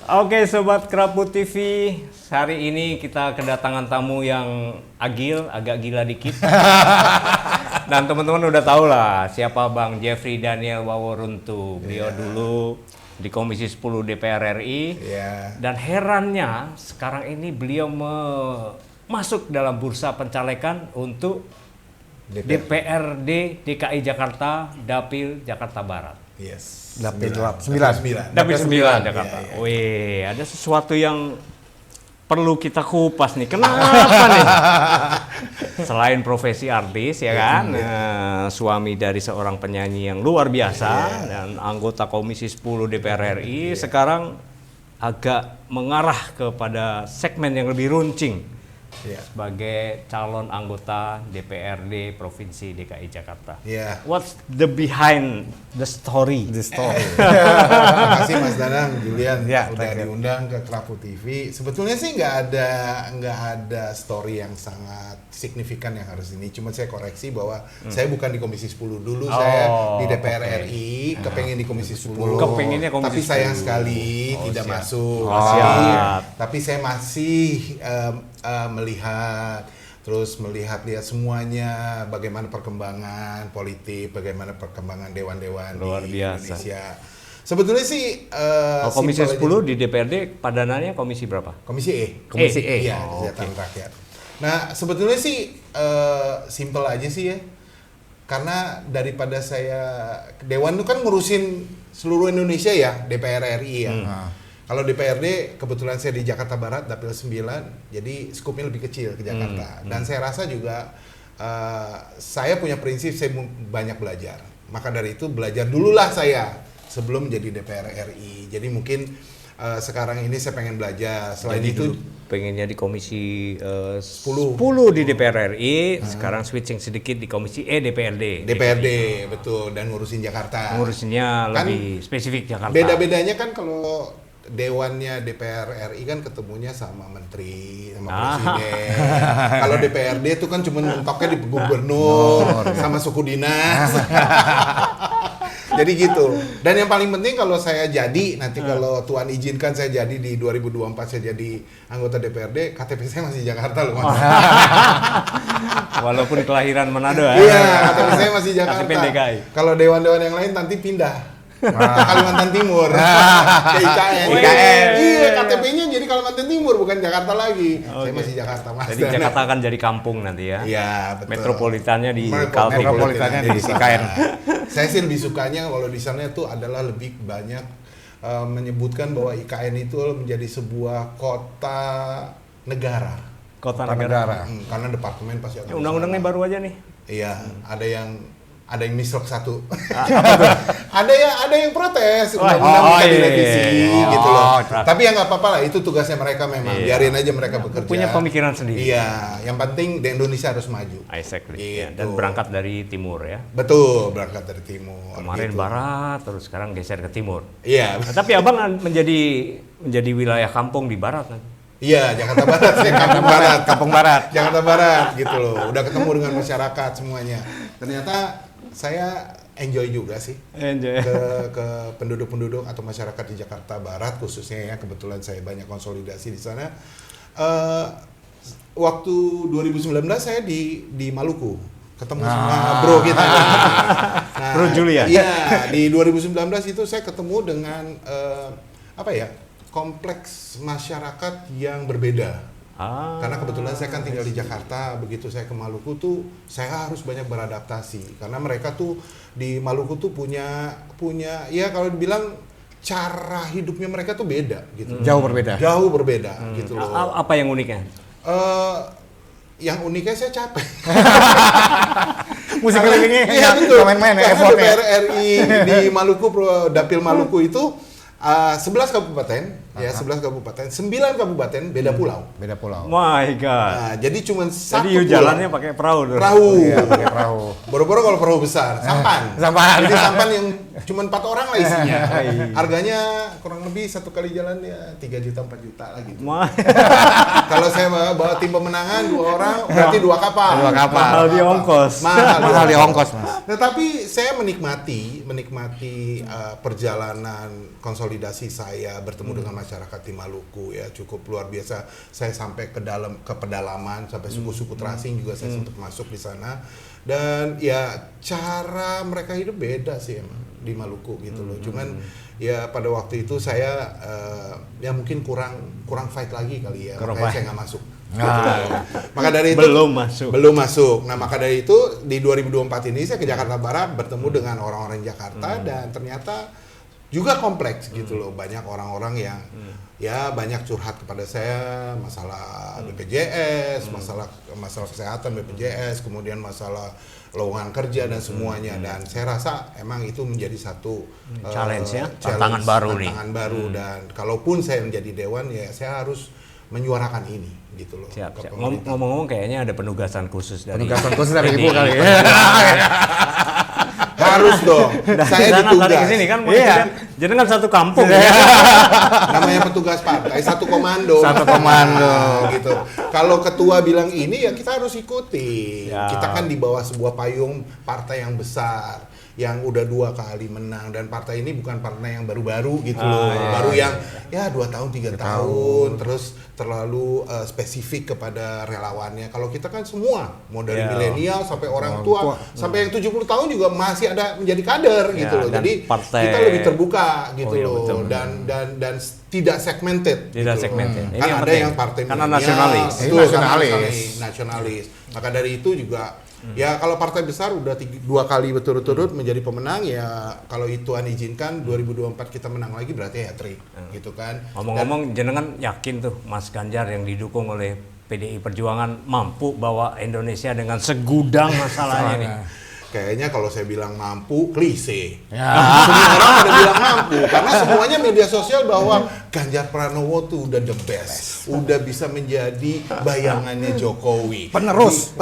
Oke Sobat Kerapu TV, hari ini kita kedatangan tamu yang agil, agak gila dikit. Dan teman-teman udah tahu lah siapa Bang Jeffrey Daniel Waworuntu. Beliau dulu di Komisi 10 DPR RI. Dan herannya sekarang ini beliau masuk dalam bursa pencalekan untuk DPRD DKI Jakarta, Dapil Jakarta Barat. Yes. Dapil 9. Dapil 9 Jakarta. Wih, ada sesuatu yang perlu kita kupas nih. Kenapa nih? Selain profesi artis ya kan, suami dari seorang penyanyi yang luar biasa dan anggota Komisi 10 DPR RI, sekarang agak mengarah kepada segmen yang lebih runcing. Sebagai calon anggota DPRD Provinsi DKI Jakarta. What's the behind the story? Terima kasih Mas Danang, Julian udah diundang ke Kerapu TV. Sebetulnya sih nggak ada story yang sangat signifikan yang harus ini. Cuma saya koreksi bahwa saya bukan di Komisi 10 dulu, saya di DPR RI, kepengen di Komisi 10. Kepengennya Komisi 10. Tapi sayang sekali tidak masuk. Tapi saya masih melihat semuanya, bagaimana perkembangan politik, bagaimana perkembangan dewan-dewan di Indonesia. Sebetulnya sih Komisi 10 di DPRD padanannya komisi berapa? Komisi E. Komisi E. Iya, Kesejahteraan Rakyat. Nah, sebetulnya sih simple aja sih ya. Karena daripada saya dewan itu kan ngurusin seluruh Indonesia ya, DPR RI ya. Kalau DPRD kebetulan saya di Jakarta Barat, Dapil 9, jadi skupnya lebih kecil ke Jakarta. Dan saya rasa juga saya punya prinsip, saya banyak belajar. Maka dari itu belajar dululah saya sebelum jadi DPR RI. Jadi mungkin sekarang ini saya pengen belajar. Selain jadi itu pengennya di Komisi 10 di DPR RI, sekarang switching sedikit di Komisi E DPRD. DPRD, betul, dan ngurusin Jakarta. Ngurusinnya kan lebih spesifik Jakarta. Beda-bedanya kan kalau dewannya DPR RI kan ketemunya sama menteri, sama presiden. Kalau DPRD itu kan cuma mentoknya di gubernur sama suku dinas. Jadi gitu. Dan yang paling penting kalau saya jadi, nanti kalau Tuhan izinkan saya jadi di 2024 saya jadi anggota DPRD, KTP saya masih Jakarta loh Mas. Walaupun kelahiran Manado ya. Iya, KTP saya masih Jakarta. KTP DKI. Kalau dewan-dewan yang lain nanti pindah. Kalimantan Timur ke IKN. Iya, KTP-nya jadi Kalimantan Timur bukan Jakarta lagi. Saya masih Jakarta Mas. Jadi Jakarta akan jadi kampung nanti ya. Iya, betul. Metropolitannya di Kaltim. Metropolitannya di IKN. Saya sih lebih sukanya kalau di sana itu adalah lebih banyak menyebutkan bahwa IKN itu menjadi sebuah kota negara. Kota negara. Karena departemen pasti ada. Undang-undangnya baru aja nih. Iya, ada yang misrok satu. ada yang protes undang-undang direvisi gitu loh. Tapi ya nggak apa-apa lah, itu tugasnya mereka memang. Biarin aja mereka bekerja. Punya pemikiran sendiri. Iya, yang penting di Indonesia harus maju. Exactly. Gitu. Dan berangkat dari timur ya. Betul, berangkat dari timur. Kemarin barat, terus sekarang geser ke timur. Iya. Nah, tapi abang menjadi wilayah kampung di barat nanti. Iya, Jakarta Barat, saya Kampung Barat, Jakarta Barat gitu loh. Udah ketemu dengan masyarakat semuanya. Ternyata saya enjoy juga sih ke penduduk-penduduk atau masyarakat di Jakarta Barat khususnya ya, kebetulan saya banyak konsolidasi di sana. Waktu 2019 saya di Maluku ketemu sama bro kita. Nah, Bro Julian. Iya, di 2019 itu saya ketemu dengan kompleks masyarakat yang berbeda. Karena kebetulan saya kan tinggal di Jakarta, begitu saya ke Maluku tuh saya harus banyak beradaptasi karena mereka tuh di Maluku tuh punya ya kalau dibilang cara hidupnya mereka tuh beda gitu. Jauh berbeda gitu loh. Apa yang uniknya? Yang uniknya saya capek. Musik kelilingnya iya betul. Main-main ya, Karena DPR RI di Maluku, Dapil Maluku itu 11 kabupaten, 11 kabupaten, 9 kabupaten beda pulau. My God. Nah, jadi cuma satu pulau. Jalannya pakai perahu. Iya, pakai perahu. Boro-boro kalau perahu besar, sampan. Jadi sampan yang cuma 4 orang lah isinya. Harganya kurang lebih satu kali jalan ya 3 juta 4 juta lah gitu. Kalau saya bawa tim pemenangan 2 orang berarti 2 kapal. Mahal di ongkos. Mahal di ongkos, Mas. Tetapi saya menikmati perjalanan konsolidasi saya bertemu dengan masyarakat masyarakat di Maluku ya, cukup luar biasa. Saya sampai ke pedalaman, sampai suku-suku terasing juga saya sempat masuk di sana. Dan ya cara mereka hidup beda sih emang di Maluku gitu loh. Cuman ya pada waktu itu saya ya mungkin kurang fight lagi kali ya, makanya saya nggak masuk. Maka dari itu belum masuk. Nah, maka dari itu di 2024 ini saya ke Jakarta Barat bertemu dengan orang-orang Jakarta dan ternyata juga kompleks gitu loh. Banyak orang-orang yang ya banyak curhat kepada saya masalah BPJS, masalah kesehatan BPJS, kemudian masalah lowongan kerja dan semuanya. Dan saya rasa emang itu menjadi satu challenge ya, tantangan baru nih. Dan kalaupun saya menjadi dewan ya saya harus menyuarakan ini gitu loh. Siap. Ngomong-ngomong kayaknya ada penugasan khusus dari Ibu kali ya. Harus dong. Saya ditugas. Ke sini kan jadi kan satu kampung. Namanya petugas partai, satu komando gitu. Kalau ketua bilang ini ya kita harus ikuti. Kita kan di bawah sebuah payung partai yang besar, yang udah 2 kali menang, dan partai ini bukan partai yang baru-baru gitu loh. Baru yang ya 2 tahun 3 tahun terus terlalu spesifik kepada relawannya. Kalau kita kan semua, mau dari milenial sampai orang tua, sampai yang 70 tahun juga masih ada menjadi kader gitu loh. Jadi kita lebih terbuka gitu loh. Betul. Dan tidak segmented. Kan ada yang partai nasionalis. Maka dari itu juga ya kalau partai besar udah 2 kali berturut-turut menjadi pemenang, ya kalau itu Tuhan izinkan 2024 kita menang lagi berarti hat-trick gitu kan. Ngomong-ngomong, jenengan yakin tuh Mas Ganjar yang didukung oleh PDI Perjuangan mampu bawa Indonesia dengan segudang masalahnya nih? Kayaknya kalau saya bilang mampu, klise. Semua orang pada bilang mampu, karena semuanya media sosial bahwa Ganjar Pranowo tuh udah the best, udah bisa menjadi bayangannya Jokowi. Penerus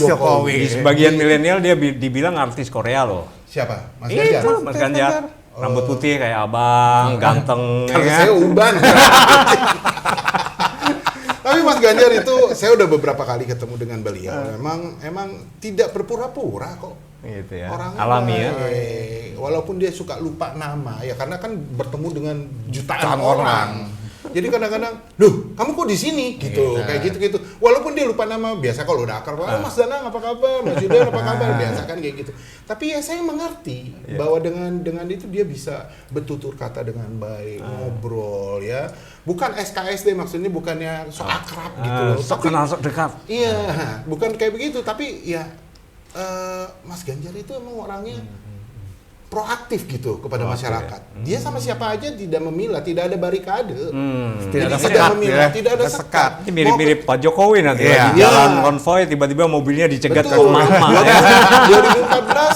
Jokowi. Di sebagian milenial dia dibilang artis Korea loh. Siapa? Mas Ganjar? Mas Ganjar. Rambut putih kayak abang, ganteng. Kalau saya uban. Tapi Mas Ganjar itu saya udah beberapa kali ketemu dengan beliau. Emang tidak berpura-pura kok. Gitu ya. Orangnya alami ya. Walaupun dia suka lupa nama ya, karena kan bertemu dengan jutaan orang. Jadi kadang-kadang, "Duh, kamu kok di sini?" gitu. Kayak gitu-gitu. Walaupun dia lupa nama, biasa kalau udah akrab, "Mas Danang apa kabar? Mas Yudan apa kabar?" Biasa kan kayak gitu. Tapi ya saya mengerti bahwa dengan itu dia bisa bertutur kata dengan baik, ngobrol ya. Bukan SKSD, maksudnya bukannya sok akrab gitu loh. Sok kenal, sok dekat. Iya, bukan kayak begitu, tapi ya Mas Ganjar itu emang orangnya proaktif gitu kepada masyarakat. Dia sama siapa aja tidak memilah, tidak ada barikade. Tidak ada sekat. Ini mirip-mirip Pak Jokowi nanti lagi jalan konvoy tiba-tiba mobilnya dicegat ke Betul. mama.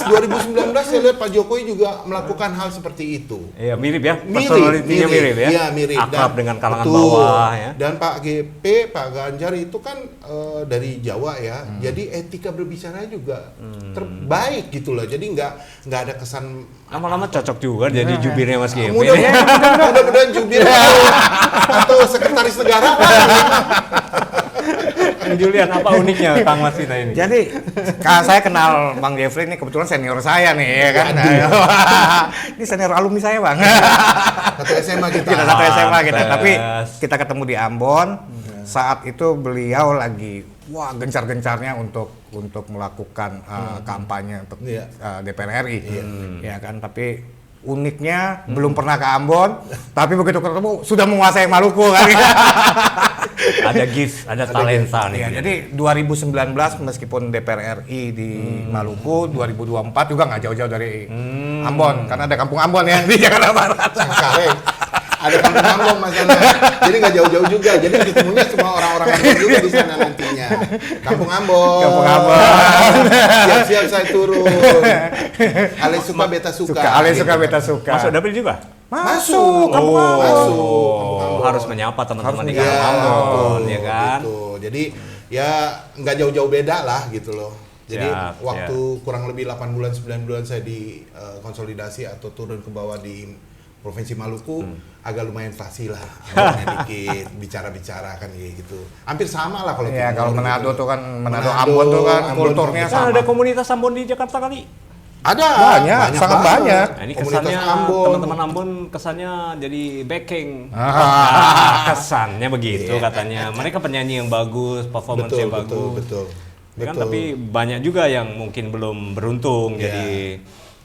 2019 saya lihat Pak Jokowi juga melakukan hal seperti itu. Iya, mirip ya. Personality-nya mirip ya. Iya, mirip. Akrab dengan kalangan bawah ya. Dan Pak GP, Pak Ganjar itu kan dari Jawa ya. Jadi etika berbicara juga terbaik gitu loh. Jadi nggak ada kesan. Lama-lama cocok juga jadi jubirnya Mas GP. Mudah-mudahan jubir atau sekretaris negara. Julian, apa uniknya Kang Mas kita ini? Jadi saya kenal Bang Jeffrey ini kebetulan senior saya nih ya kan. Ini senior alumni saya Bang. Satu SMA kita. Satu SMA kita. Tapi kita ketemu di Ambon. Saat itu beliau lagi gencar-gencarnya untuk melakukan kampanye untuk DPR RI. Ya kan, tapi uniknya belum pernah ke Ambon, tapi begitu ketemu sudah menguasai Maluku kan. Ada gift, ada talenta nih. Ya, jadi 2019 meskipun DPR RI di Maluku, 2024 juga nggak jauh-jauh dari Ambon, karena ada Kampung Ambon ya di Jakarta Barat. Ada Kampung Ambon Mas Ana. Jadi nggak jauh-jauh juga. Jadi ketemunya semua orang-orang Ambon juga di sana nantinya. Kampung Ambon. Siap-siap saya turun. Ale suka beta suka. Masuk dapil juga? Masuk. Masuk. Harus menyapa teman-teman di Kampung Ambon, ya kan? Gitu. Jadi ya nggak jauh-jauh beda lah gitu loh. Jadi waktu kurang lebih 8 bulan 9 bulan saya di konsolidasi atau turun ke bawah di Provinsi Maluku, agak lumayan fasih lah, dikit bicara-bicara kan gitu. Hampir sama lah kalau kalau Manado tuh kan Manado Ambon tuh kan kulturnya sama. Kan ada komunitas Ambon di Jakarta kali. Ada Banyak, sangat banget. banyak. Nah, ini Komunitas kesannya Ambon. teman-teman Ambon kesannya jadi backing. Kesannya begitu katanya. Mereka penyanyi yang bagus, performance-nya bagus. Betul. Kan tapi banyak juga yang mungkin belum beruntung Ya. jadi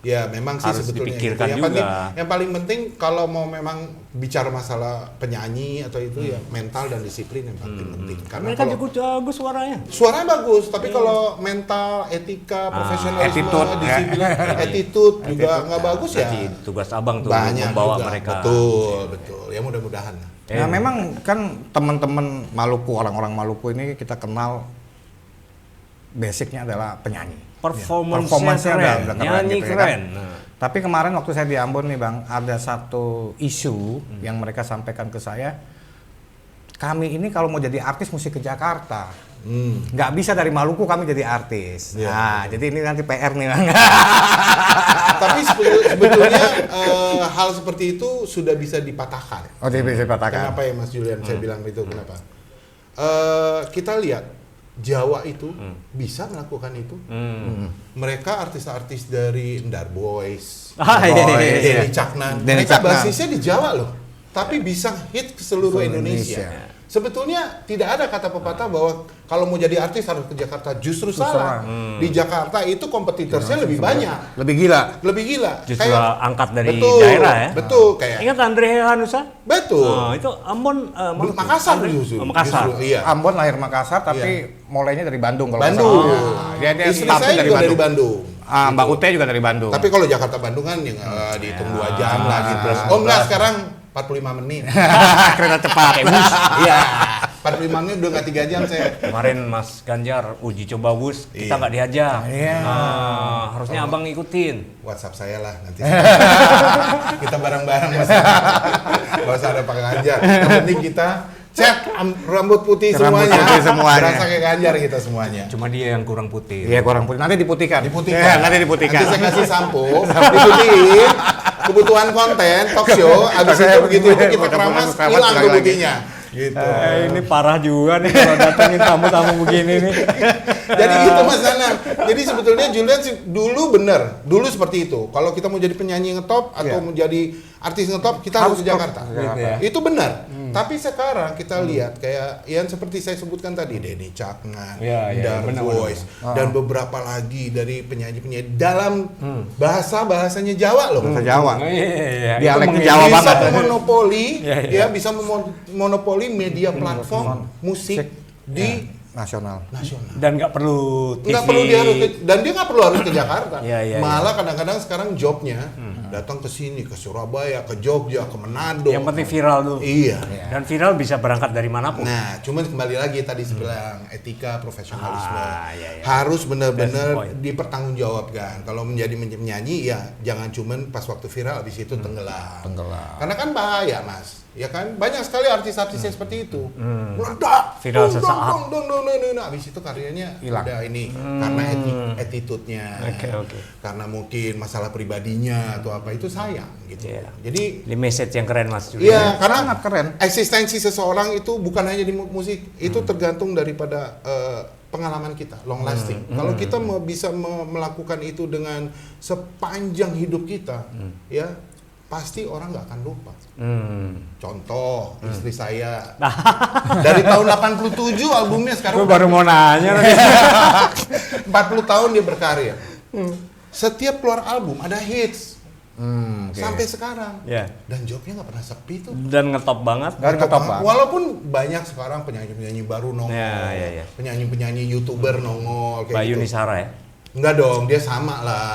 Ya memang sih harus sebetulnya dipikirkan yang juga. yang paling penting kalau mau memang bicara masalah penyanyi atau itu ya mental dan disiplin yang paling penting. Karena mereka kalau juga bagus suaranya. suaranya bagus, tapi kalau mental, etika, profesionalisme, attitude, disiplin, attitude juga nggak bagus ya. Jadi tugas abang tuh Banyak membawa juga. mereka. Betul. Ya mudah-mudahan. Nah, memang kan teman-teman Maluku, orang-orang Maluku ini kita kenal basicnya adalah penyanyi. Performance-nya keren, udah nyanyi gitu ya keren. kan. Nah. Tapi kemarin waktu saya di Ambon nih Bang, ada satu isu yang mereka sampaikan ke saya. Kami ini kalau mau jadi artis mesti ke Jakarta. Nggak bisa dari Maluku kami jadi artis. Iya, Nah, jadi ini nanti PR nih Bang. Tapi sebetulnya hal seperti itu sudah bisa dipatahkan. Oh, jadi bisa dikatakan. Kenapa ya Mas Julian saya bilang itu kenapa? Kita lihat Jawa itu bisa melakukan itu. Mereka artis-artis dari Ndar Boys, Denny Caknan, Denny mereka Caknan. basisnya di Jawa loh, tapi bisa hit ke seluruh Indonesia. Sebetulnya tidak ada kata pepatah bahwa kalau mau jadi artis harus ke Jakarta. Justru salah. Di Jakarta itu kompetitornya lebih banyak, Lebih gila. lebih gila. Justru angkat dari betul, daerah ya. Betul, kayak Ingat Andre Hanusa? betul. Oh, itu Ambon Makassar Andre? justru. Oh, Makassar. Justru, iya. Ambon lahir Makassar tapi mulainya dari Bandung kalau nggak Bandung. salah. Dia Istri startnya saya juga dari Bandung. Mbak Ute juga dari Bandung. Tapi kalau Jakarta Bandung kan yang dihitung 2 jam lah gitu. Oh enggak, sekarang 45 menit. kereta cepat. Iya. 45 menit udah nggak 3 jam saya. Kemarin Mas Ganjar uji coba bus, kita nggak diajak. Iya. Harusnya abang ngikutin. WhatsApp saya lah nanti. Kita bareng-bareng Mas. Gak usah ada pakai Ganjar. Yang penting kita cek rambut putih Rambut semuanya. putih semuanya. Berasa kayak Ganjar kita semuanya. Cuma dia yang kurang putih. Iya kurang putih. Nanti diputihkan. Diputihkan. Nanti diputihkan. Nanti saya kasih sampo, diputihin. Kebutuhan konten, talk show, abis itu begitu kita keramas, hilang tuh putihnya. Gitu. Ini parah juga nih kalau datengin tamu-tamu begini nih. Jadi gitu Mas Nanang. Jadi sebetulnya Julian dulu bener, dulu seperti itu. Kalau kita mau jadi penyanyi ngetop atau mau jadi artis ngetop, kita harus ke Jakarta. Gitu ya. Itu benar. Tapi sekarang kita lihat kayak yang seperti saya sebutkan tadi, Denny Caknan, Ndar Boys, dan beberapa lagi dari penyanyi-penyanyi dalam bahasanya Jawa loh. Bahasa Jawa. Iya, Dialeknya Jawa Bisa banget. memonopoli, Iya. ya bisa memonopoli media platform musik di Nasional. nasional. Dan nggak perlu TV. Nggak perlu dia harus dan dia nggak perlu harus ke Jakarta. Iya. Malah kadang-kadang sekarang jobnya datang ke sini, ke Surabaya, ke Jogja, ke Manado. Yang penting viral dulu. Iya. Dan viral bisa berangkat dari manapun. Nah, cuman kembali lagi tadi saya bilang etika, profesionalisme Iya. harus benar-benar That's the point. dipertanggungjawabkan. Kalau menjadi penyanyi ya jangan cuman pas waktu viral habis itu tenggelam. Karena kan bahaya, Mas. Ya kan banyak sekali artis-artis yang seperti itu. Meledak, Viral sesaat. habis itu karyanya Hilang. udah ini karena attitude-nya. Oke. Karena mungkin masalah pribadinya atau apa itu sayang gitu. Iya. Jadi Ini message yang keren Mas Julian. iya, karena Sangat keren. eksistensi seseorang itu bukan hanya di musik, itu tergantung daripada pengalaman kita, long lasting. Kalau kita bisa melakukan itu dengan sepanjang hidup kita, ya pasti orang nggak akan lupa. Contoh, istri saya dari tahun 87 albumnya sekarang Gue baru mau nanya tadi. 40 tahun dia berkarya. Setiap keluar album ada hits. Sampai sekarang. Ya. Dan jobnya nggak pernah sepi tuh. Dan ngetop banget. Ngetop banget. Walaupun banyak sekarang penyanyi-penyanyi baru nongol, Ya. penyanyi-penyanyi YouTuber nongol kayak Mbak gitu. Yuni Sara ya. Enggak dong, dia sama lah.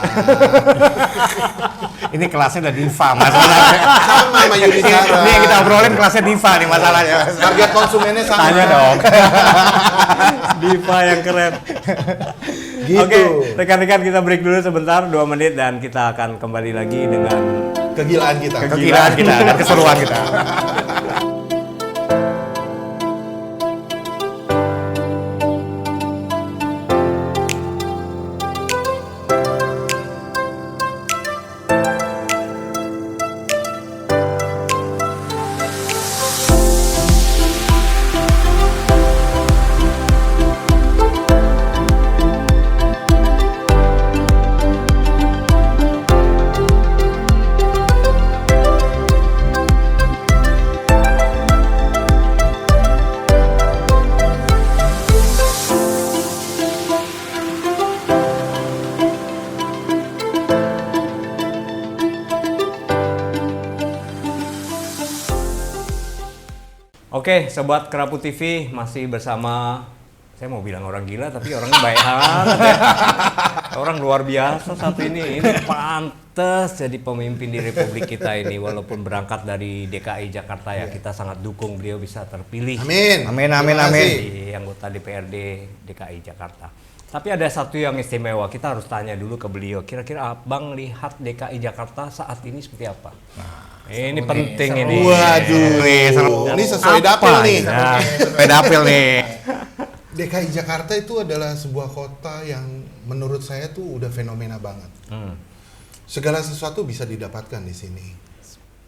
Ini kelasnya udah diva masalahnya. Sama sama Yuni Sara. Ini yang kita obrolin kelasnya diva nih masalahnya. Target konsumennya sama. Tanya dong. Diva yang keren. Gitu. Oke, rekan-rekan kita break dulu sebentar 2 menit dan kita akan kembali lagi dengan Kegilaan kita. Kegilaan kita dan keseruan kita. Oke, Sobat Kerapu TV masih bersama, saya mau bilang orang gila tapi orangnya baik banget ya. Orang luar biasa satu ini pantas jadi pemimpin di Republik kita ini, walaupun berangkat dari DKI Jakarta ya, kita sangat dukung beliau bisa terpilih. Amin. Amin. Di anggota DPRD DKI Jakarta. Tapi ada satu yang istimewa, kita harus tanya dulu ke beliau. Kira-kira Abang lihat DKI Jakarta saat ini seperti apa? Ini penting ini. Waduh, ini sesuai Apa dapil nih. Nah, sesuai dapil nih. DKI Jakarta itu adalah sebuah kota yang menurut saya tuh udah fenomena banget. Segala sesuatu bisa didapatkan di sini.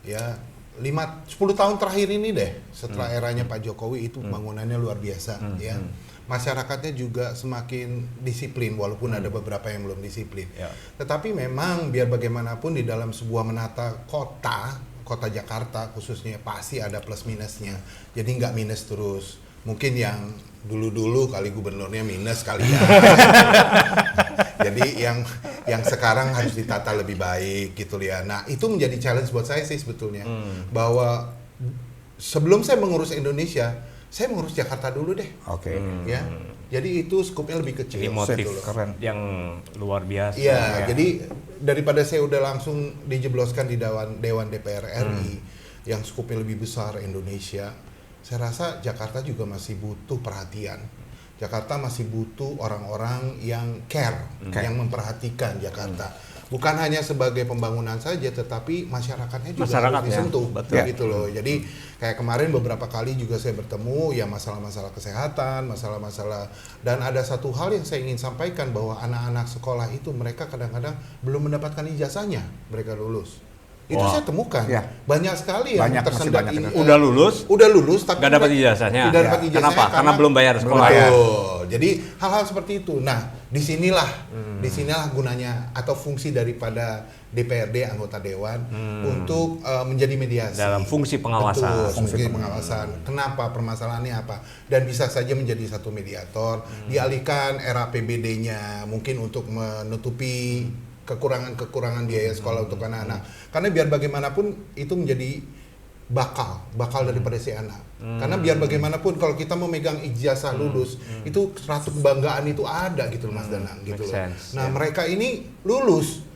Ya, 10 tahun terakhir ini deh, setelah eranya Pak Jokowi itu pembangunannya luar biasa, ya. Masyarakatnya juga semakin disiplin, walaupun ada beberapa yang belum disiplin. Ya. Tetapi memang biar bagaimanapun di dalam sebuah menata kota Jakarta khususnya pasti ada plus minusnya. Jadi nggak minus terus. Mungkin yang dulu-dulu kali gubernurnya minus kali ya. Jadi yang sekarang harus ditata lebih baik gitu ya. Nah, itu menjadi challenge buat saya sih sebetulnya. Bahwa sebelum saya mengurus Indonesia, saya mengurus Jakarta dulu deh. Oke. Ya. Jadi itu skupnya lebih kecil. Ini motif gitu loh. Keren. yang luar biasa. Iya, ya. jadi daripada saya udah langsung dijebloskan di Dewan DPR RI yang skupnya lebih besar Indonesia, saya rasa Jakarta juga masih butuh perhatian. Jakarta masih butuh orang-orang yang care, yang memperhatikan Jakarta. Bukan hanya sebagai pembangunan saja, tetapi masyarakatnya juga harus disentuh, betul. gitu loh. Jadi kayak kemarin beberapa kali juga saya bertemu, ya masalah-masalah kesehatan, masalah-masalah, dan ada satu hal yang saya ingin sampaikan bahwa anak-anak sekolah itu mereka kadang-kadang belum mendapatkan ijazahnya, mereka lulus. Itu Wah. saya temukan Ya. banyak sekali yang tersendat masih banyak. ini. Udah lulus tapi nggak dapat ijazahnya. Tidak dapat Ya. ijazahnya Kenapa? Karena belum bayar sekolah. Betul. Jadi hal-hal seperti itu. Nah, disinilah gunanya atau fungsi daripada DPRD anggota dewan untuk menjadi mediasi Dalam fungsi pengawasan. Betul, fungsi pengawasan. Kenapa permasalahannya apa? Dan bisa saja menjadi satu mediator. Dialihkan era PBD-nya mungkin untuk menutupi kekurangan biaya sekolah untuk anak-anak. Karena biar bagaimanapun itu menjadi bakal daripada si anak. Karena biar bagaimanapun kalau kita memegang ijazah lulus, itu suatu kebanggaan itu ada gitu loh Mas Danang gitu Make loh. sense, Nah, mereka ini lulus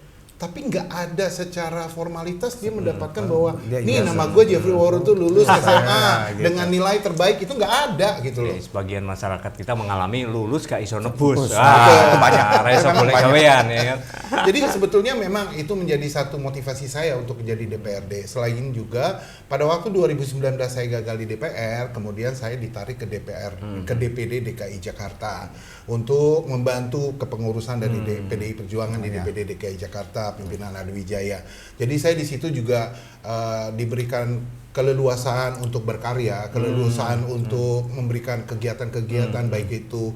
tapi nggak ada secara formalitas dia mendapatkan bahwa Dia nih ijazah. nama gue Jeffrey Warren tuh lulus SMA gitu. dengan nilai terbaik, itu nggak ada gitu loh. Oke, sebagian masyarakat kita mengalami lulus gak iso nebus. Nebus. Banyak reso Memang boleh banyak. gawean ya kan. Jadi sebetulnya memang itu menjadi satu motivasi saya untuk menjadi DPRD. Selain juga pada waktu 2019 saya gagal di DPR, kemudian saya ditarik ke ke DPD DKI Jakarta untuk membantu kepengurusan dari PDI Perjuangan di DPD DKI Jakarta, pimpinan Adi Wijaya. Jadi saya di situ juga diberikan keleluasaan untuk berkarya, keleluasaan untuk memberikan kegiatan-kegiatan baik itu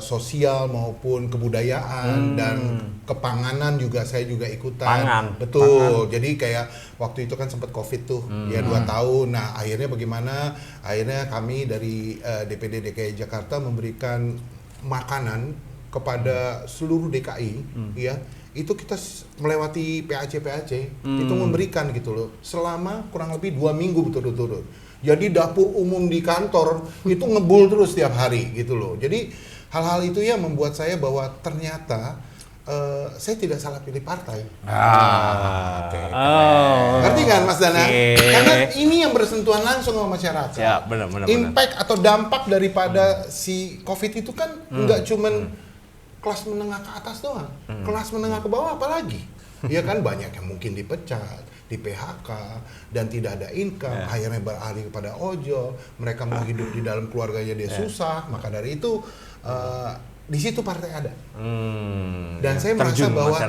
sosial maupun kebudayaan dan kepanganan juga saya juga ikutan. Pangan. Betul. Jadi kayak waktu itu kan sempat Covid tuh, ya 2 tahun. Nah, akhirnya bagaimana? Akhirnya kami dari DPD DKI Jakarta memberikan makanan kepada seluruh DKI, ya. Itu kita melewati PAC itu memberikan gitu loh selama kurang lebih 2 minggu berturut-turut. Jadi dapur umum di kantor itu ngebul terus tiap hari gitu loh. Jadi hal-hal itu ya membuat saya bahwa ternyata saya tidak salah pilih partai. Ngerti kan Mas Dana? Karena ini yang bersentuhan langsung sama masyarakat. Ya, benar. Impact atau dampak daripada si COVID itu kan nggak cuman kelas menengah ke atas doang, kelas menengah ke bawah apalagi. Ya kan banyak yang mungkin dipecat, di PHK dan tidak ada income, akhirnya beralih kepada ojol. Mereka mau hidup di dalam keluarganya dia susah, maka dari itu di situ partai ada. Dan saya merasa bahwa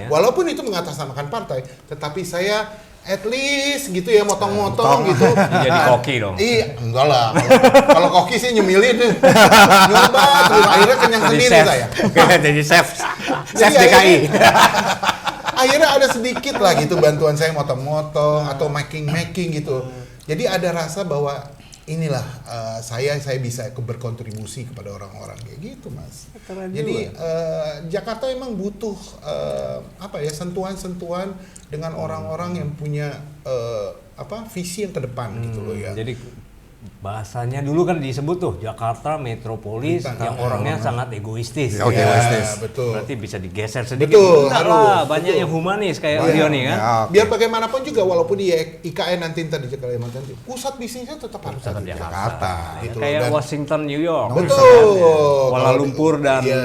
walaupun itu mengatasnamakan partai, tetapi saya at least gitu ya motong-motong gitu. Jadi koki dong. Iya, enggak lah. Kalau koki sih nyemilin deh. Nyoba terus akhirnya kenyang sendiri saya. Jadi chef Jadi DKI. Akhirnya ada sedikit lah gitu bantuan saya motong-motong atau making gitu. Jadi ada rasa bahwa inilah saya bisa berkontribusi kepada orang-orang kayak gitu, Mas. Jadi Jakarta emang butuh sentuhan-sentuhan dengan orang-orang yang punya visi yang ke depan gitu loh ya. Jadi bahasanya dulu kan disebut tuh Jakarta metropolis yang orangnya sangat egoistis. Oke, egoistis. Betul. Berarti bisa digeser sedikit. Betul, Enggak harus. lah, banyak Betul. yang humanis kayak Rio nih kan. Ya, oke. Biar bagaimanapun juga walaupun di IKN nanti di Kalimantan, pusat bisnisnya tetap harus ada di Jakarta. Gitu loh. Kayak Dan- Washington, New York. Betul. Kuala Kalau Lumpur dan ya,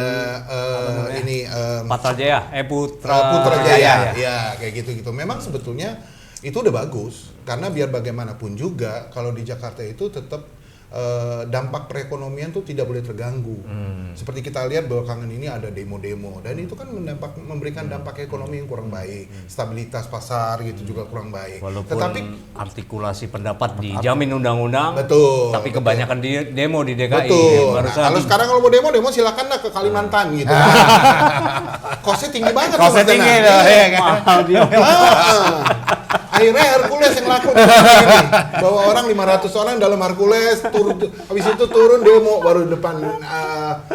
ini Putrajaya, Putrajaya, ya kayak gitu-gitu. Memang sebetulnya itu udah bagus karena biar bagaimanapun juga kalau di Jakarta itu tetap dampak perekonomian tuh tidak boleh terganggu. Seperti kita lihat belakangan ini ada demo-demo dan itu kan memberikan dampak ekonomi yang kurang baik, stabilitas pasar gitu juga kurang baik. walaupun Tetapi artikulasi pendapat dijamin undang-undang, betul. tapi betul. kebanyakan demo di DKI. Betul. Baru Nah, kalau sekarang kalau mau demo silakan lah ke Kalimantan gitu. Kosnya tinggi banget. Kosnya Mas tinggi Danang. loh, ya kan? mahal dia. Akhirnya Hercules yang laku ini. Bawa orang 500 orang dalam Hercules habis itu turun demo baru depan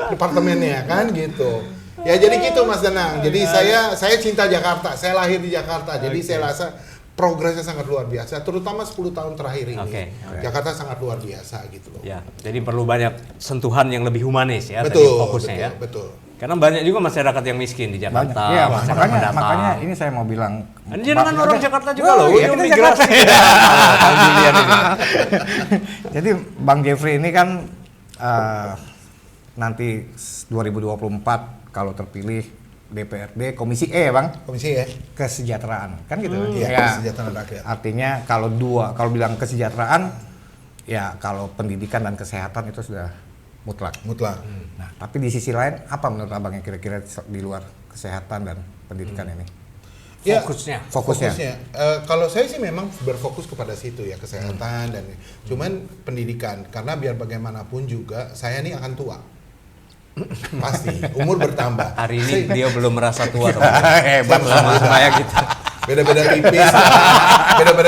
departemennya kan gitu. Ya jadi gitu Mas Danang. Jadi saya cinta Jakarta. Saya lahir di Jakarta. Jadi saya rasa progresnya sangat luar biasa terutama 10 tahun terakhir ini. Oke. Jakarta sangat luar biasa gitu loh. Ya, jadi perlu banyak sentuhan yang lebih humanis ya, tadi Betul, fokusnya betul, ya. betul. Karena banyak juga masyarakat yang miskin di Banyak. Jakarta, Iya, masyarakat makanya pendatang. ini saya mau bilang. Jangan orang Jakarta juga Oh, loh, iya, yang kita migrasi. Jadi Bang Jeffrey ini kan nanti 2024 kalau terpilih DPRD Komisi E, Bang, Komisi ya. kesejahteraan, kan gitu. Iya, Ya, kesejahteraan rakyat. artinya kalau bilang kesejahteraan, ya kalau pendidikan dan kesehatan itu sudah mutlak. Mutlak. Nah, tapi di sisi lain apa menurut Abang yang kira-kira di luar kesehatan dan pendidikan ini? Ya, Fokusnya. Kalau saya sih memang berfokus kepada situ ya, kesehatan dan cuman pendidikan karena biar bagaimanapun juga saya nih akan tua. Pasti umur bertambah. Hari ini dia belum merasa tua teman. Hebat Sama saya gitu. Beda-beda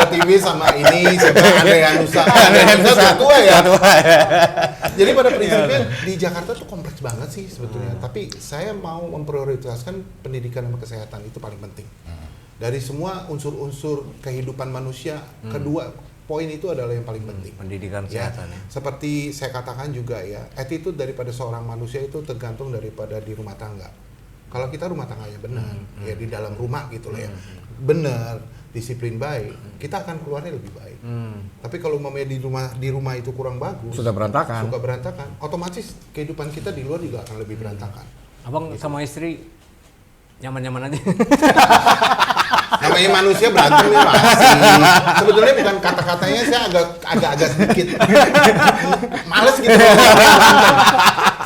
tipis sama ini siapa Andre Hanusa sudah tua ya. Jadi pada prinsipnya di Jakarta tuh kompleks banget sih sebetulnya. Tapi saya mau memprioritaskan pendidikan sama kesehatan itu paling penting. Dari semua unsur-unsur kehidupan manusia, kedua poin itu adalah yang paling penting. Pendidikan Ya, kesehatan ya. seperti saya katakan juga ya, attitude daripada seorang manusia itu tergantung daripada di rumah tangga. Kalau kita rumah tangganya benar, ya di dalam rumah gitu loh ya, benar, disiplin baik, kita akan keluarnya lebih baik. Tapi kalau umpamanya di rumah itu kurang bagus, Sudah berantakan. suka berantakan, otomatis kehidupan kita di luar juga akan lebih berantakan. Abang sama istri nyaman-nyaman aja. Namanya manusia berantem ya pasti. Sebetulnya bukan kata-katanya saya agak sedikit males gitu.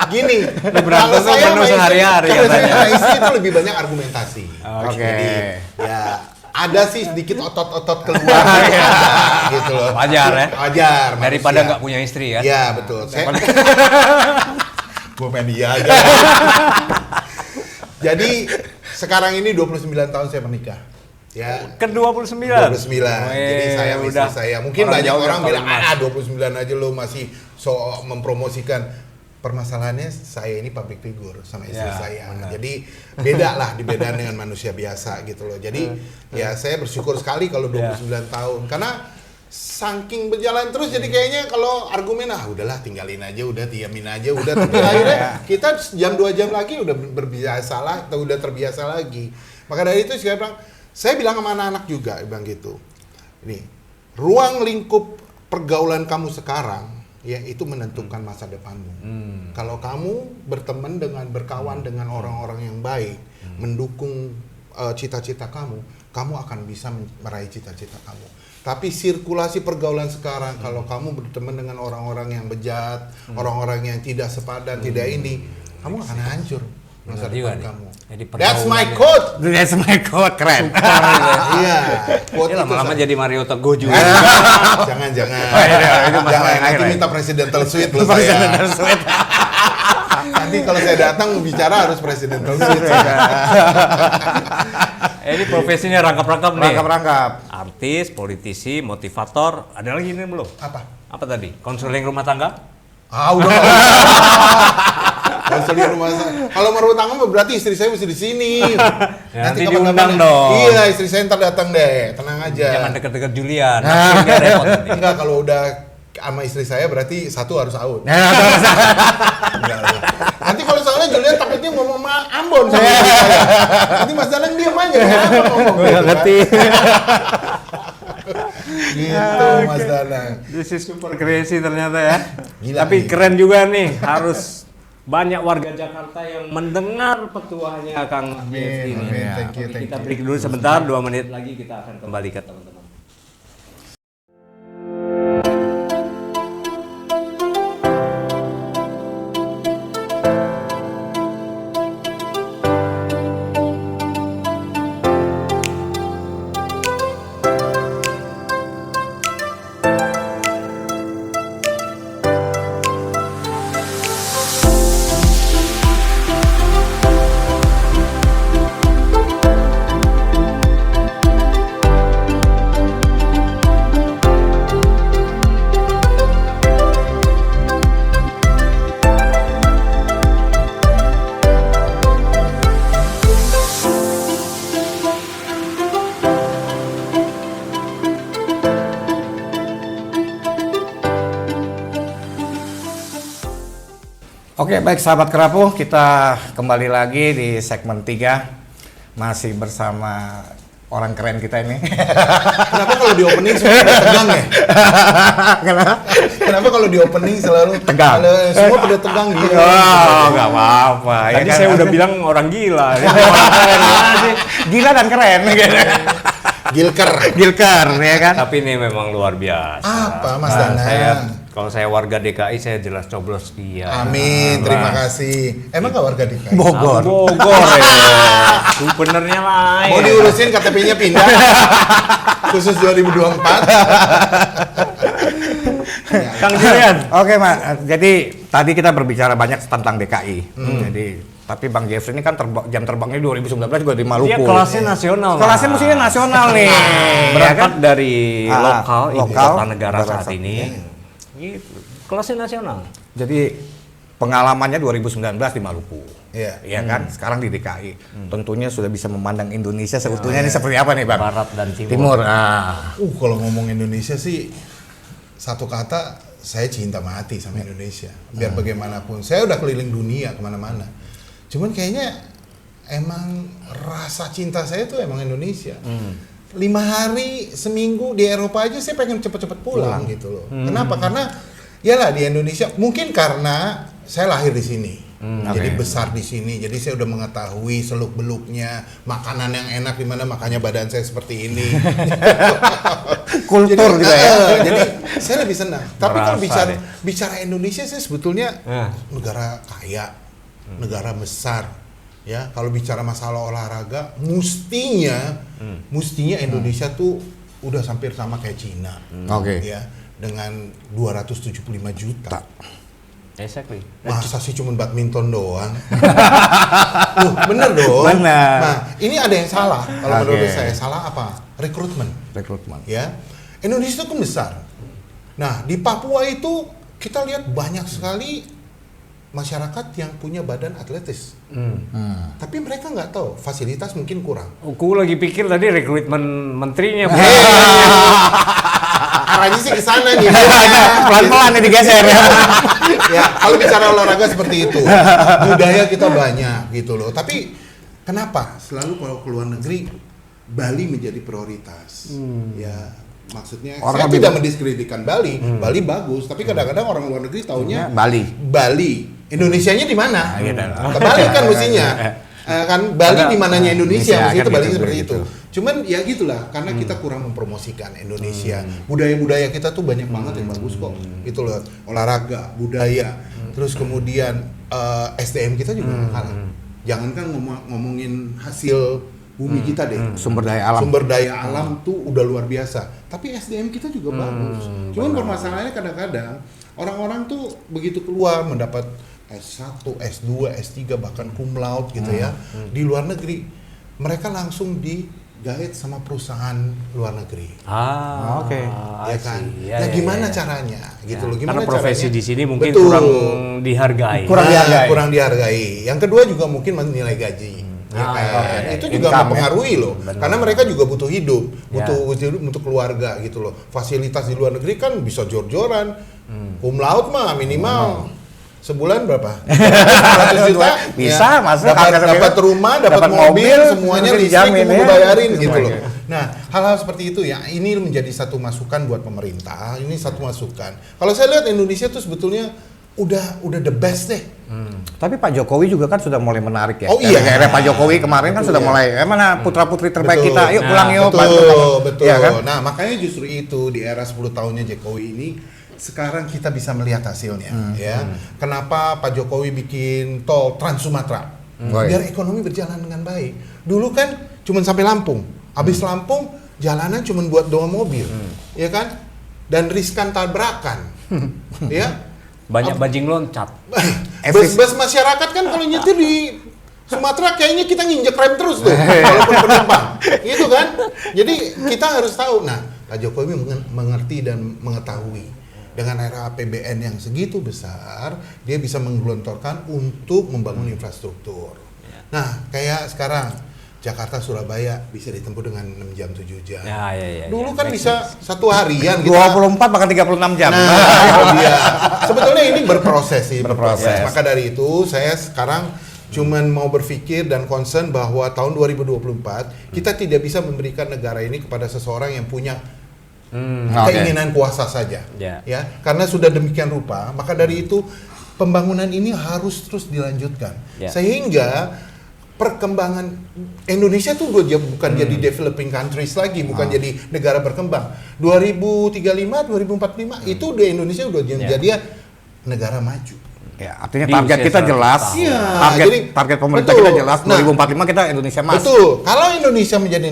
Gini, kalau saya penuh sama sehari-hari kalau saya katanya. sama istri itu lebih banyak argumentasi. Oke. Jadi, ya ada sih sedikit otot-otot keluar gitu loh. Wajar ya. Wajar. Daripada manusia. nggak punya istri ya. Iya betul. Gue pengen dia aja. Jadi sekarang ini 29 tahun saya menikah. Ya. Ke 29. 29. Jadi saya sama istri saya. Mungkin banyak jauh orang yang bilang, tahu, Mas. 29 aja lo masih mempromosikan. Permasalahannya saya ini public figure sama istri Ya, saya. benar. Jadi beda lah dibedakan dengan manusia biasa gitu loh. Jadi ya saya bersyukur sekali kalau 29 tahun. Karena saking berjalan terus jadi kayaknya kalau argumen udahlah tinggalin aja, udah diamin aja, udah. Tapi akhirnya kita jam 2 jam lagi udah berbiasa lah atau udah terbiasa lagi. Maka dari itu saya bilang sama anak-anak juga bilang gitu. Ini ruang lingkup pergaulan kamu sekarang ya itu menentukan masa depanmu. Kalau kamu berteman berkawan dengan orang-orang yang baik, mendukung cita-cita kamu akan bisa meraih cita-cita kamu. Tapi sirkulasi pergaulan sekarang, kalau kamu berteman dengan orang-orang yang bejat, orang-orang yang tidak sepadan, tidak ini, kamu akan hancur masa Benar juga depan nih. kamu. Jadi That's my pergaulannya- quote. That's my quote, keren. Iya. Quote Dia itu lama-lama saya- jadi Mario Teguh juga. jangan. itu masalah Jangan yang nanti lain. minta presidential suite loh saya. Nanti kalau saya datang bicara harus presidential suite. Ini profesinya rangkap-rangkap nih. Rangkap-rangkap. Artis, politisi, motivator. Ada lagi nih belum? Apa? Apa tadi? Konseling rumah tangga? Udah. Konseling rumah saya. Kalau mau rumah tangga berarti istri saya mesti di sini. Ya, nanti kapan-kapan- diundang dong. Iya, istri saya ntar datang deh. Tenang aja. Jangan deket-deket Julian. Nanti dia repot nanti. Enggak, kalau udah sama istri saya berarti satu harus out. Nah, Enggak, enggak. Nanti kalau soalnya Julian takutnya ngomong sama Ambon sama istri saya. Nanti Mas Danang diam aja, kenapa ngomong Gak gitu ngerti. Gitu Mas Danang. This is super crazy ternyata ya. Gila Tapi nih. keren juga nih, harus banyak warga Jakarta yang mendengar petuahnya Kang Jeff ini. amin. Thank you, Oke, thank kita you. break dulu sebentar, 2 menit lagi kita akan kembali ke teman-teman. Oke, baik sahabat Kerapu, kita kembali lagi di segmen 3 masih bersama orang keren kita ini. Kenapa kalau di opening semua pada tegang ya? Kenapa kalau di opening selalu Tegang. Semua pada tegang gitu. Oh, nggak apa-apa. Tadi kan? saya udah bilang orang gila. Dia orang keren gimana sih? Gila dan keren. Gilker. Gilker, ya kan? Tapi ini memang luar biasa. Apa Mas Nah, Danang? kalau saya warga DKI, saya jelas coblos dia. Amin, terima kasih. Emang nggak warga DKI? Bogor. Bogor ya. Sebenarnya lain. Mau diurusin KTP-nya pindah khusus 2024. Kang Julian. Oke, Mak. Jadi tadi kita berbicara banyak tentang DKI. Jadi tapi Bang Jeffrey ini kan jam terbangnya 2019 juga di Maluku. Dia kelasnya nasional. Kelasnya mestinya nasional nih. Berangkat Ya kan? dari lokal, ibu lokal, kota negara negara saat ini. Gitu. Kelasnya nasional. Jadi pengalamannya 2019 di Maluku. Iya. Iya kan? Sekarang di DKI. Tentunya sudah bisa memandang Indonesia seutuhnya ini seperti apa nih, Bang? Barat dan timur. Timur. Ah. Kalau ngomong Indonesia sih satu kata, saya cinta mati sama Indonesia. Biar bagaimanapun, saya udah keliling dunia kemana-mana. Cuman kayaknya emang rasa cinta saya tuh emang Indonesia. 5 hari seminggu di Eropa aja saya pengen cepet-cepet pulang gitu loh. Kenapa? Karena yalah di Indonesia mungkin karena saya lahir di sini. Jadi besar di sini. Jadi saya udah mengetahui seluk-beluknya, makanan yang enak di mana makanya badan saya seperti ini. Kultur Jadi, juga ya. Jadi saya lebih senang. Tapi kalau Merasa bicara Indonesia sih sebetulnya Ah. negara kaya, negara besar. Ya, kalau bicara masalah olahraga, mestinya Indonesia tuh udah hampir sama kayak Cina. Oke. Ya, dengan 275 juta. Exactly. Masa sih cuma badminton doang? Bener dong. Bener. Nah, ini ada yang salah. Kalau Oke. menurut saya salah apa? Rekrutmen. Rekrutmen. Ya, Indonesia itu kan besar. Nah, di Papua itu kita lihat banyak sekali masyarakat yang punya badan atletis. Tapi mereka nggak tahu, fasilitas mungkin kurang. Aku lagi pikir tadi rekrutmen menterinya. Arahnya sih ke sana nih. Pelan-pelan nih digeser ya. Ya, kalau bicara olahraga seperti itu, budaya kita banyak gitu loh. Tapi kenapa selalu kalau ke luar negeri Bali menjadi prioritas? Ya, maksudnya Orang saya lebih tidak mendiskreditkan Bali. Bali bagus, tapi kadang-kadang orang luar negeri taunya Bali. Indonesianya di mana? Ke Bali kan mestinya. Kan Bali di mananya Indonesia, Indonesia, mesti itu kan Bali gitu, seperti begitu. itu. Cuman ya gitulah, karena kita kurang mempromosikan Indonesia. Budaya-budaya kita tuh banyak banget yang bagus kok. Gitu loh, olahraga, budaya. Terus kemudian SDM kita juga nggak kalah. Jangankan ngomongin hasil bumi kita deh. Sumber daya alam. Sumber daya alam tuh udah luar biasa. Tapi SDM kita juga bagus. Cuman permasalahannya kadang-kadang orang-orang tuh begitu keluar mendapat S1, S2, S3 bahkan cum laude gitu ya. Di luar negeri mereka langsung digait sama perusahaan luar negeri. Ah, Oke. Ya kan? Ya, Nah, ya, gimana ya. caranya? Gitu Ya, loh. Gimana karena profesi caranya? di sini mungkin Betul. kurang dihargai. Kurang dihargai. Kurang dihargai. Yang kedua juga mungkin nilai gaji. Ya kan? Itu juga Income, mempengaruhi loh. Benar. Karena mereka juga butuh hidup, Ya. butuh hidup untuk keluarga gitu loh. Fasilitas di luar negeri kan bisa jor-joran. Cum laude mah minimal sebulan berapa? 100 juta Bisa, masuk dapat harga dapat rumah, dapat dapat mobil, mobil, semuanya terus listrik dijamin, mau ya. dibayarin gitu loh. Semuanya. Nah, hal-hal seperti itu ya, ini menjadi satu masukan buat pemerintah. Ini satu masukan. Kalau saya lihat Indonesia tuh sebetulnya udah the best deh. Tapi Pak Jokowi juga kan sudah mulai menarik ya. Oh iya. Era Pak Jokowi kemarin kan sudah Iya. mulai, mana putra-putri terbaik Betul. kita, yuk Nah, pulang yuk. Betul, bantu kamu. betul. Iya kan? Nah, makanya justru itu di era 10 tahunnya Jokowi ini sekarang kita bisa melihat hasilnya ya. Kenapa Pak Jokowi bikin tol Trans Sumatera? Baik. Biar ekonomi berjalan dengan baik. Dulu kan cuma sampai Lampung. Habis Lampung jalanan cuma buat 2 mobil. Ya kan? Dan riskan tabrakan. Ya. Banyak bajing loncat. Bus masyarakat kan kalau nyetir di Sumatera kayaknya kita nginjek rem terus tuh walaupun penumpang gitu kan, jadi kita harus tahu. Nah, Pak Jokowi mengerti dan mengetahui dengan era APBN yang segitu besar dia bisa menggelontorkan untuk membangun infrastruktur. Nah, kayak sekarang Jakarta Surabaya bisa ditempuh dengan 6 jam 7 jam. Ya. Dulu kan bisa satu harian kita 24 bahkan 36 jam. Nah, itu dia. Sebetulnya ini berproses sih, Berproses. Maka dari itu saya sekarang cuman mau berpikir dan concern bahwa tahun 2024 kita tidak bisa memberikan negara ini kepada seseorang yang punya keinginan kuasa saja. Ya. Karena sudah demikian rupa, maka dari itu pembangunan ini harus terus dilanjutkan. Ya. Sehingga perkembangan Indonesia tuh bukan jadi developing countries lagi, bukan jadi negara berkembang. 2035, 2045 itu udah Indonesia udah jadi negara maju. Ya, artinya Di target usia kita 100 jelas. tahun. Iya, Target pemerintah betul. kita jelas. Nah, 2045 kita Indonesia Mas. Betul. Kalau Indonesia menjadi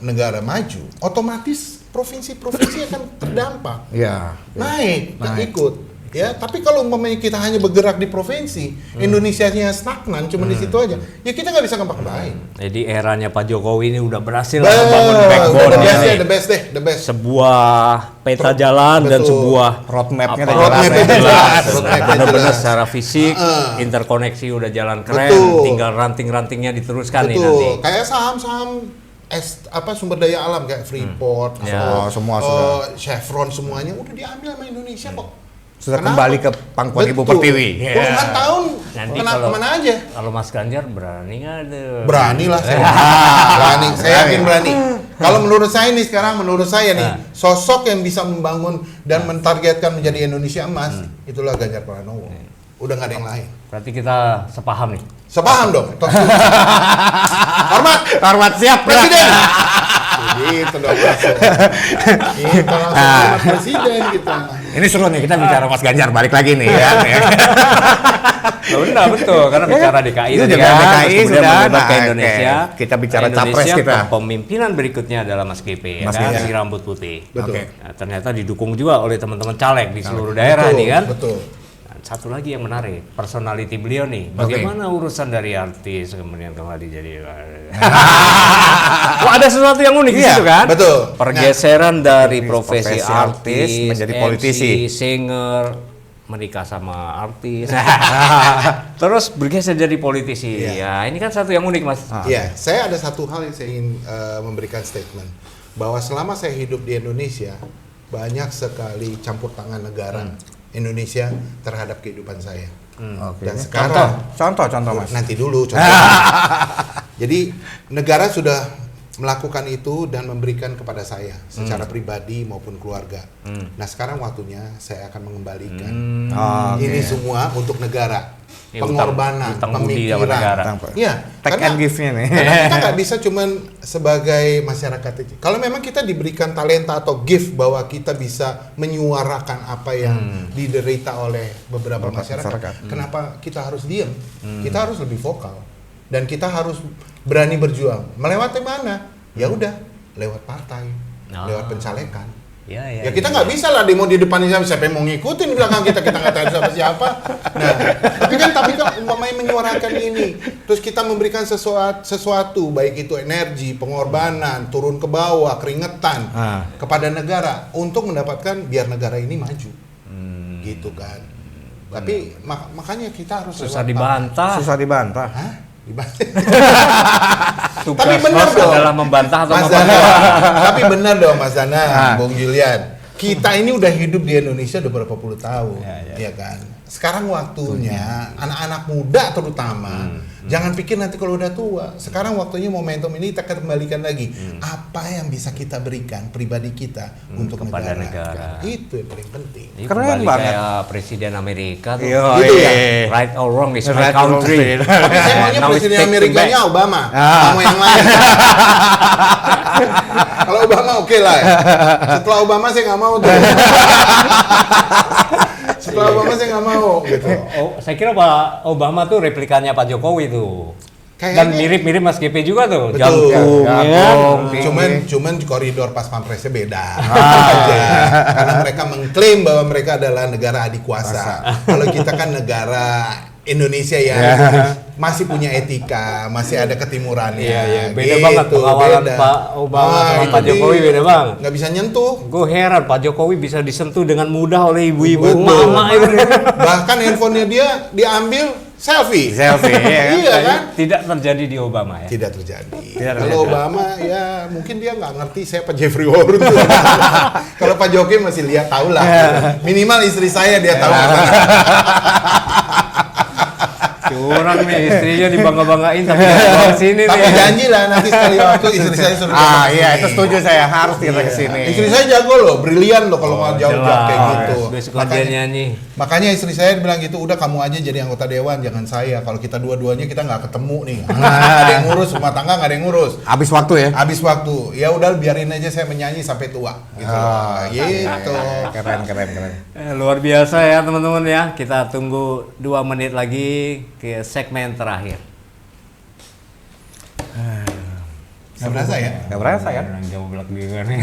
negara maju, otomatis provinsi-provinsi akan terdampak. Iya. Naik. Ikut. Ya, tapi kalau umpamanya kita hanya bergerak di provinsi, Indonesianya stagnan cuma di situ aja, ya kita nggak bisa ngapa-ngapain. Jadi eranya Pak Jokowi ini udah berhasil membangun backbone the ini. best deh, the best. Sebuah peta jalan dan Betul. sebuah Roadmap-nya apa, udah jelas. roadmap-nya ya. jelas. Nah, benar-benar secara fisik, interkoneksi udah jalan keren, Betul. tinggal ranting-rantingnya diteruskan nih nanti. Betul. Kayak saham-saham sumber daya alam kayak Freeport, Ya, semua sudah. Chevron semuanya udah diambil sama Indonesia kok. Sudah Kenapa? kembali ke pangkuan Ibu Betul. Pertiwi. Puluhan tahun Nanti kemana aja. Kalau Mas Ganjar berani nggak tuh? Berani lah saya. Berani, saya yakin berani. Kalau menurut saya nih sekarang, sosok yang bisa membangun dan mentargetkan menjadi Indonesia emas, itulah Ganjar Pranowo. Udah nggak ada yang lain. Berarti kita sepaham nih. Sepaham dong. Hormat siap Presiden. Gitu dong langsung. Kita langsung hormat Presiden kita. Ini seru nih kita bicara Mas Ganjar balik lagi nih ya. Benar, betul. Karena bicara DKI Itu tadi juga kan, DKI terus kemudian sudah. menjabat ke Nah, Indonesia. oke. Kita bicara Indonesia, capres kita. Kepemimpinan berikutnya adalah Mas GP, ya Mas kan? GP. Si rambut putih. Betul. Oke. Nah, ternyata didukung juga oleh teman-teman caleg di seluruh daerah Betul, nih kan. Betul. Nah, satu lagi yang menarik, personality beliau nih. Bagaimana urusan dari artis kemudian kembali jadi Wah, ada sesuatu yang unik di Iya, situ kan? betul. Pergeseran dari profesi profesi artis artis menjadi MC, politisi. singer, menikah sama artis. Terus bergeser jadi politisi. Iya. Ya, ini kan satu yang unik, Mas. Iya, saya ada satu hal yang saya ingin memberikan statement bahwa selama saya hidup di Indonesia banyak sekali campur tangan negara Indonesia terhadap kehidupan saya. Oke. Dan sekarang Contoh Mas. nanti dulu contoh. Jadi negara sudah melakukan itu dan memberikan kepada saya secara pribadi maupun keluarga. Nah sekarang waktunya saya akan mengembalikan ini semua untuk negara. Ya, Pengorbanan, utang budi sama negara. pemikiran. Iya, Take and give-nya nih. karena kita nggak bisa cuman sebagai masyarakat itu. Kalau memang kita diberikan talenta atau gift bahwa kita bisa menyuarakan apa yang diderita oleh beberapa masyarakat, kenapa kita harus diam? Kita harus lebih vokal dan kita harus berani berjuang. Melewati mana? Ya udah, lewat partai, lewat pencalekan. Ya, Kita nggak bisa lah demo di depannya siapa yang mau ngikutin di belakang kita nggak tahu siapa. Nah, tapi kan umpamanya menyuarakan ini, terus kita memberikan sesuatu baik itu energi, pengorbanan, turun ke bawah, keringetan kepada negara untuk mendapatkan biar negara ini maju, gitu kan. Tapi makanya kita harus Susah lewat dibantah. Susah dibantah. Hah? Tugas Tapi benar host dong. adalah membantah atau Mas membantah. Dana, tapi benar dong Mas Dana, Bung Julian. Kita ini udah hidup di Indonesia udah berapa puluh tahun, ya kan? Sekarang waktunya anak-anak muda terutama, jangan pikir nanti kalau udah tua. Sekarang waktunya momentum ini kita kembalikan lagi. Apa yang bisa kita berikan pribadi kita untuk kepada negara. negara. Itu yang paling penting. Ini Keren kembali banget. kayak Presiden Amerika tuh. Iya, Gitu ya? Right or wrong is my Right or wrong country. is- Tapi saya maunya Now it's presiden take to Amerikanya back. Obama, Ah. mau yang lain. Kalau Obama oke lah ya. Setelah Obama saya nggak mau tuh. Setelah Obama saya nggak mau gitu. Oh, saya kira Pak Obama tuh replikannya Pak Jokowi tuh. Dan Kayaknya- mirip-mirip Mas GP juga tuh. Betul. Jangkung, ya. Jangkung. Cuman koridor pas pampresnya beda. Aja. Karena mereka mengklaim bahwa mereka adalah negara adik kuasa. Kalau kita kan negara Indonesia ya masih punya etika, masih ada ketimurannya. Iya, iya. Beda banget pengawalan beda. Pak Obama sama itu Pak Jokowi beda banget. Nggak bisa nyentuh. Gue heran Pak Jokowi bisa disentuh dengan mudah oleh ibu-ibu Betul. mama itu. Bahkan handphonenya dia diambil selfie. Selfie, iya kan? Iya kan? Tidak terjadi di Obama ya. Tidak terjadi. terjadi. Kalau Obama ya mungkin dia nggak ngerti saya Pak Jeffrey Warren tuh. Kalau Pak Jokowi masih lihat tahu lah. Minimal istri saya dia tahu. Curang nih istrinya dibangga-banggain tapi nggak bawa sini Tapi nih. janji lah nanti sekali waktu istri saya suruh datang Ah ke iya, sini. itu setuju saya harus kita ke sini. Istri saya jago loh, brilian loh kalau mau jauh-jauh kayak gitu. Besok dia nyanyi. Makanya istri saya bilang gitu, udah kamu aja jadi anggota dewan, jangan saya. Kalau kita dua-duanya kita nggak ketemu nih. Nggak ada yang ngurus, rumah tangga nggak ada yang ngurus. Habis waktu ya. Habis waktu, ya udah biarin aja saya menyanyi sampai tua. Gitu. Gitu. Keren. Luar biasa ya teman-teman ya. Kita tunggu 2 menit lagi ke segmen terakhir. Nggak berasa ya? Gak berasa kan? Orang jauh belak bingung nih.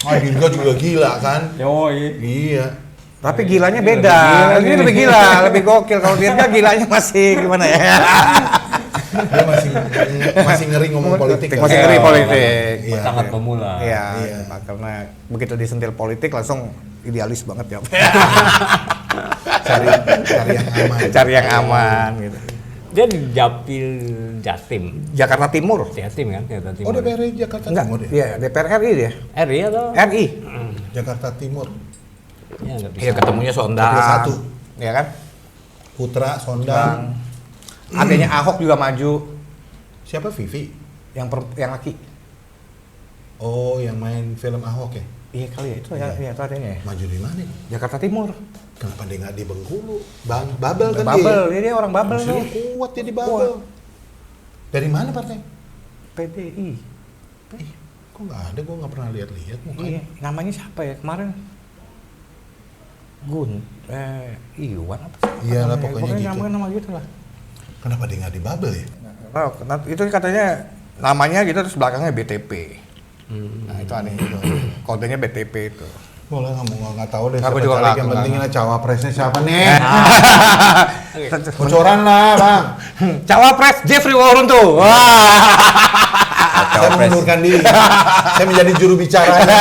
Oh, Dirga juga gila kan? Yoi. Iya. Tapi gilanya beda. Ini lebih gila, lebih gokil. Kalau Dirga gilanya masih gimana ya? Dia masih ngeri ngomong politik. kan? Masih ngeri politik. Iya. Sangat pemula. Iya, Iya. karena begitu disentil politik langsung idealis banget ya. Cari yang aman. Cari yang aman gitu. Dia di Dapil Jatim. Jakarta Timur. Jatim kan? Jakarta Timur. Oh, DPR Jakarta Enggak, Timur ya? iya DPR RI dia. RI atau? RI. Jakarta Timur. Ya, nggak bisa. Iya ketemunya Sondang. Dapil 1. Iya kan? Putra, Sondang. Adanya Ahok juga maju. Siapa Vivi? Yang laki. Oh, yang main film Ahok ya? Iya kali ya itu ya, iya itu adanya ya. Maju di mana? Jakarta Timur. Kenapa dia nggak di Bengkulu? Babel kan Babel, dia. dia orang Babel Maksudnya nih. kuat dia di Babel. Dari mana partai? PDI. Ih, kok nggak ada? Gue nggak pernah lihat-lihat Iya, mukanya. namanya siapa ya kemarin? Iwan apa sih? Iya lah, Namanya? pokoknya gitu. Namanya nama gitu lah. Kenapa dia nggak di Babel ya? Oh, itu katanya namanya gitu terus belakangnya BTP. Nah itu aneh itu. Kodenya BTP itu. Boleh nggak tahu deh. Aku Siapa juga caleg, nggak- yang nggak- penting lah cawapresnya siapa nih? Bocoran lah bang. Cawapres Jeffrey Warren tuh. Wah. Saya mengundurkan diri. Saya menjadi juru bicaranya.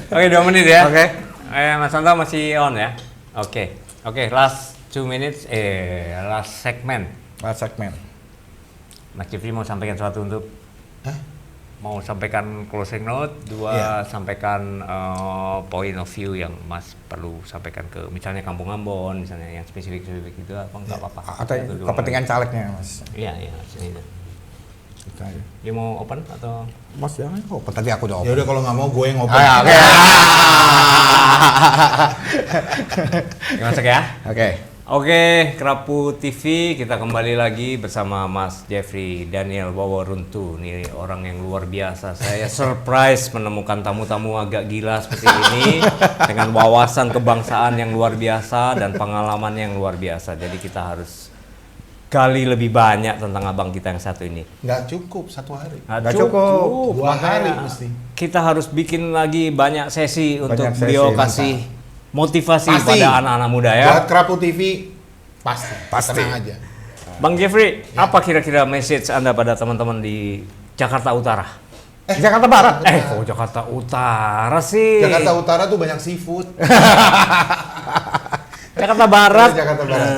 Oke, 2 menit ya. Oke. Mas Anto masih on ya. Oke, last 2 minutes. Last segmen. Last segmen. Mas Jeffrey mau sampaikan sesuatu untuk Hah? mau sampaikan closing note, 2 Iya. sampaikan point of view yang Mas perlu sampaikan ke misalnya Kampung Ambon, misalnya yang spesifik gitu apa nggak apa-apa. Atau Satu, dua kepentingan calegnya mas. menit. Iya, sini. Gitu aja. Dia mau open atau Mas jangan kok. Tadi aku udah Ya udah kalau nggak mau gue yang ngobrol. Oke. masuk ya? Oke. Oke, Kerapu TV kita kembali lagi bersama Mas Jeffrey Daniel Waworuntu. Ini orang yang luar biasa. Saya surprise menemukan tamu-tamu agak gila seperti ini dengan wawasan kebangsaan yang luar biasa dan pengalaman yang luar biasa. Jadi kita harus gali lebih banyak tentang abang kita yang satu ini. Nggak cukup 1 hari. Nggak cukup. 2 hari Makanya mesti. kita harus bikin lagi banyak sesi untuk sesi, beliau mantap. kasih motivasi Pasti. pada anak-anak muda ya. Buat Kerapu TV pasti. Tenang aja. Bang Jeffrey, apa kira-kira message Anda pada teman-teman di Jakarta Utara? Jakarta Barat. Kok Jakarta Utara sih? Jakarta Utara tuh banyak seafood. Jakarta Barat. Jakarta Barat.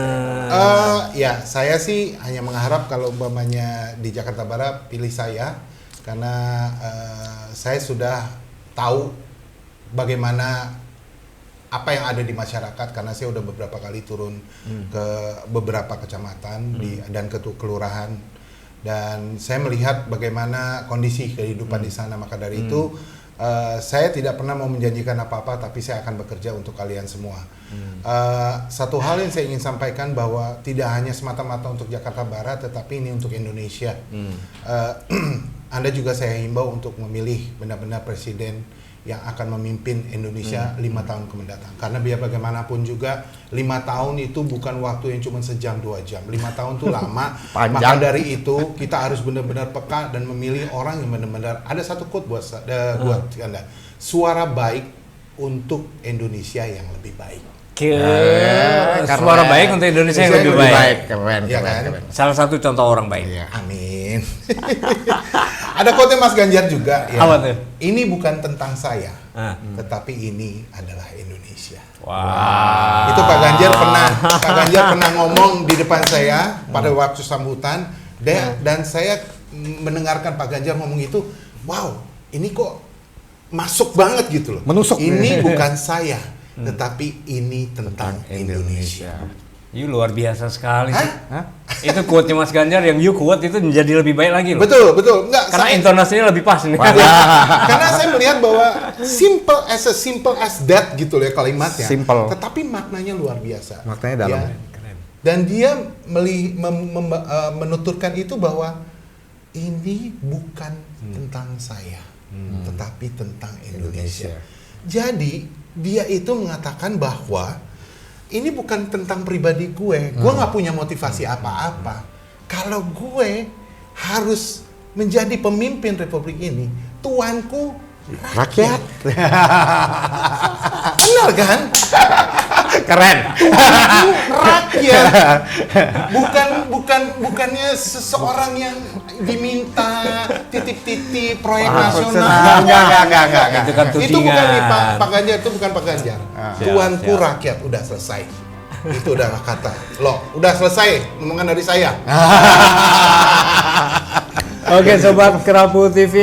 Ya, saya sih hanya mengharap kalau umpamanya di Jakarta Barat pilih saya, karena saya sudah tahu bagaimana apa yang ada di masyarakat, karena saya udah beberapa kali turun ke beberapa kecamatan dan ke kelurahan, dan saya melihat bagaimana kondisi kehidupan di sana. Maka dari itu saya tidak pernah mau menjanjikan apa-apa, tapi saya akan bekerja untuk kalian semua. Satu hal yang saya ingin sampaikan bahwa tidak hanya semata-mata untuk Jakarta Barat, tetapi ini untuk Indonesia. Anda juga saya himbau untuk memilih benar-benar presiden yang akan memimpin Indonesia 5 tahun ke mendatang. Karena biar bagaimanapun juga 5 tahun itu bukan waktu yang cuma sejam 2 jam. 5 tahun itu lama. Maka dari itu kita harus benar-benar peka dan memilih orang yang benar-benar. Ada satu quote buat Anda. Suara baik untuk Indonesia yang lebih baik. Suara baik untuk Indonesia yang lebih baik. Keren, Ya keren, kan? keren. Salah satu contoh orang baik. Iya. Amin. Ada quote Mas Ganjar juga. Ya. Apa tuh? Ini bukan tentang saya, Ah. tetapi ini adalah Indonesia. Wah. Itu Pak Ganjar pernah ngomong di depan saya pada waktu sambutan, dan saya mendengarkan Pak Ganjar ngomong itu, wow, ini kok masuk banget gitu loh. Menusuk. Ini bukan saya, tetapi ini tentang Indonesia. You luar biasa sekali sih. Hah? Itu quote-nya Mas Ganjar yang you quote itu menjadi lebih baik lagi loh. Betul. Enggak, Karena saya- intonasinya lebih pas nih. karena saya melihat bahwa simple as that gitu loh ya kalimatnya. Simple. Tetapi maknanya luar biasa. Maknanya dalam. Ya. Dan dia menuturkan itu bahwa ini bukan tentang saya, tetapi tentang Indonesia. Jadi dia itu mengatakan bahwa ini bukan tentang pribadi gue nggak punya motivasi apa-apa. Kalau gue harus menjadi pemimpin Republik ini, tuanku Rakyat. benar kan? Keren. Rakyat, bukannya seseorang yang diminta titip-titip proyek nasional. Enggak. Itu kan Itu bukan tudingan. Pak Ganjar, itu bukan Pak Ganjar. Tuanku siap. rakyat, udah selesai. Itu udah kata. Loh, udah selesai omongan dari saya. Oke, sobat Kerapu TV.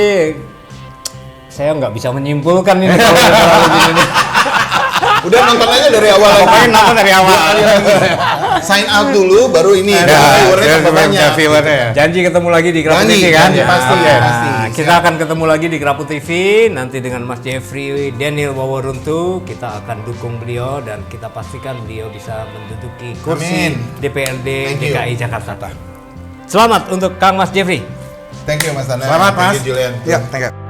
Saya nggak bisa menyimpulkan ini kalau udah terlalu gini nih. Udah nonton aja dari awal lagi. Pokoknya nonton dari awal. Sign out dulu, baru ini. Viewernya tambah banyak. Janji ketemu lagi di Kerapu Janji, TV kan? janji, pasti, Oke, pasti. nah, kita Siap. akan ketemu lagi di Kerapu TV nanti dengan Mas Jeffrey Daniel Waworuntu. Kita akan dukung beliau dan kita pastikan beliau bisa menduduki kursi Amin. DPRD Thank you. DKI Jakarta. Selamat untuk Kang Mas Jeffrey. Thank you Mas Dana. Selamat, Thank Mas. you, Julian. Ya, thank you.